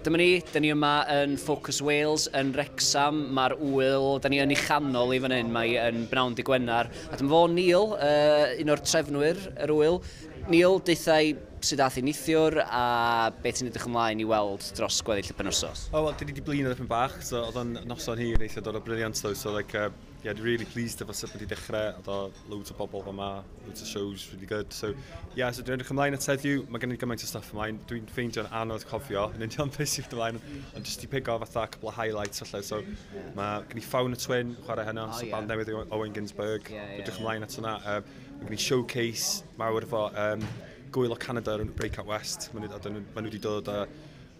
Dyma ni, da ni yma yn Focus Wales, yn Wrexham, mae'r wyl, da ni yn ei chanol i fan hyn, mae yn Bnawn Dy Gwener. A dyma fo Neil, un o'r trefnwyr yr wyl. Neil, deithau sydd dath i neithiwr a beth sy'n edrych ymlaen i weld dros gweddill y penwsos? Oh, well, dyn ni wedi blin ar y pen bach, so oedd o'n noson hir eithaf dod o briliant, so like, yeah, really pleased efo sut wedi dechrau, oedd o loads o bobl yma, loads of shows, really good, so yeah, so dwi'n edrych ymlaen at heddiw, mae gen i gymaint o stuff ymlaen, dwi'n ffeindio'n anodd cofio, yn union beth sydd ymlaen, ond jyst i pigo fatha couple of highlights allan, so mae gen i Fawn y Twin, chwarae hynna, so band newydd Owen Ginsberg, edrych ymlaen at hwnna, mae gen i showcase mawr efo gwyl o Canada yn Breakout West, maen nhw wedi dod a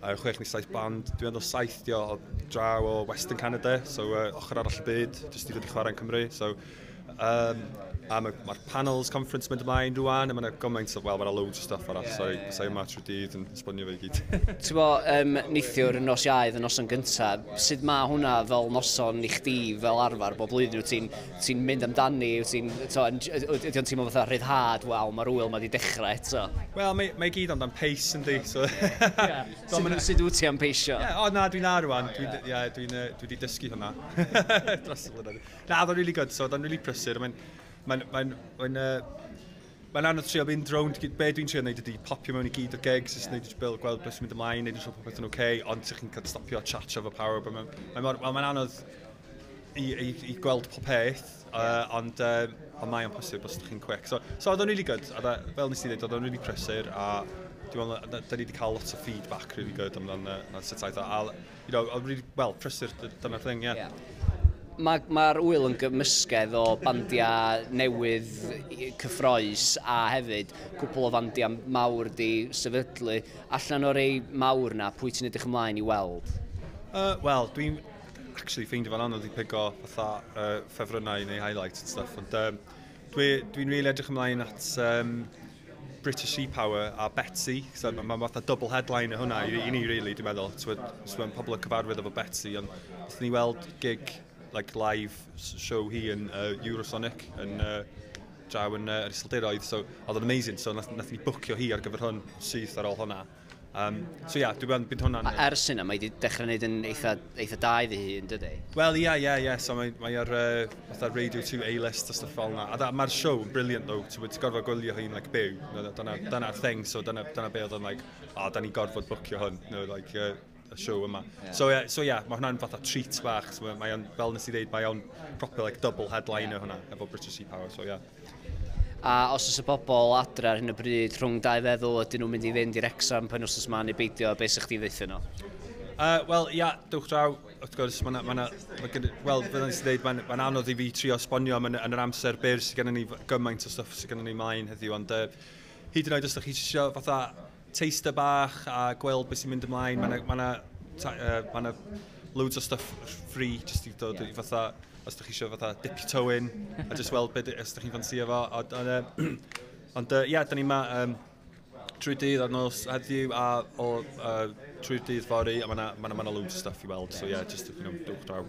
6 neu 7 band, dwi'n meddwl 7 o draw o Western Canada, so ochr arall y byd, jyst i ddod i chwarae yn Cymru. So, a mae'r panels conference mynd ymlaen rwan, a mae'n gymaint o, wel, mae'n loads o stuff arall, so sai yma trwy dydd yn esbonio fe i gyd. Ti'n bo, neithiwr yn nos Iau, y noson gyntaf, sut mae hwnna fel noson i chdi fel arfer bob blwyddyn, ti'n mynd amdani, ydy o'n teimlo fatha rhyddhad, wel, mae'r wyl mae wedi dechrau eto? Wel, mae gyd amdan pace yndi, so... Sut wyt ti am peisio? O, na, dwi'n ar rwan, dwi wedi dysgu hwnna. Dros y blynyddoedd. Na, oedd o'n really good, so oedd o'n really prysur, Mae'n anodd trio mynd rownd, be dwi'n trio wneud ydy popio mewn i gyd o'r gigs, jyst wneud bil gweld beth sy'n mynd ymlaen, wneud yn siŵr popeth yn oce, ond chi'n cael stopio chat efo pawb. Mae'n anodd i gweld popeth, ond mae o'n posib os ydych chi'n quick. So oedd o'n really good, fel nes i ddweud, oedd o'n really prysur, a dwi'n meddwl, da ni wedi cael lot o feedback really good amdano sut aeth o. Oedd really, well, prysur, dyna'r thing, yeah. Mae'r wyl yn gymysgedd o bandiau newydd cyffroes a hefyd cwpl o bandiau mawr di sefydlu. Allan o'r ei mawr na, pwy ti'n edrych ymlaen i weld? Wel, dwi'n actually ffeindio fan anodd i pigo fatha ffefrynnau neu highlights and stuff, ond dwi'n really edrych ymlaen at British Sea Power a Betsy, so mae'n fatha double headline o hwnna i ni, really, dwi'n meddwl. So mae'n pobl yn cyfarwydd efo Betsy, ond wnaethon ni weld gig like live show hi yn Eurosonic yn draw yn yr Iseldiroedd, so oedd yn amazing, so nath ni bwcio hi ar gyfer hwn syth ar ôl hwnna. So yeah, dwi'n bydd hwnna'n... Ers yna, mae wedi dechrau gwneud yn eitha da iddi hi, yn dydi? Wel, yeah, so mae ar Radio 2 A-list a stuff fel yna. A mae'r show yn brilliant, though, ti'n gorfod gwylio hi'n like, byw. Dyna'r thing, so dyna be oedd yn like, da ni gorfod bwcio hwn, like, y show yma. So yeah, mae hwnna'n fatha treat bach, so mae fel nes i ddeud, mae o'n proper like double headliner hwnna, efo British Sea Power, so yeah. A os oes y bobl adre ar hyn o bryd rhwng dau feddwl, ydyn nhw'n mynd i fynd i'r Wrexham pen wrth yma neu beidio, beth sy'ch chi ddeithio nhw? Wel, ia, dewch draw, wrth gwrs, wel, fel nes i ddeud, mae'n anodd i fi trio esbonio yn yr amser byr sydd gennym ni gymaint o stuff sydd gennym ni mlaen heddiw, ond hyd yn oed os ydych chi eisiau fatha taster bach a gweld beth sy'n mynd ymlaen, mae loads o stuff free, jyst i ddod i fatha, os ydych chi eisiau fatha dip your toe in, a just weld beth os ydych chi'n ffansi efo. Ond ia, da ni yma trwy dydd ar nos heddiw a trwy dydd fory, a mae loads o stuff i weld, so ia, just dewch draw.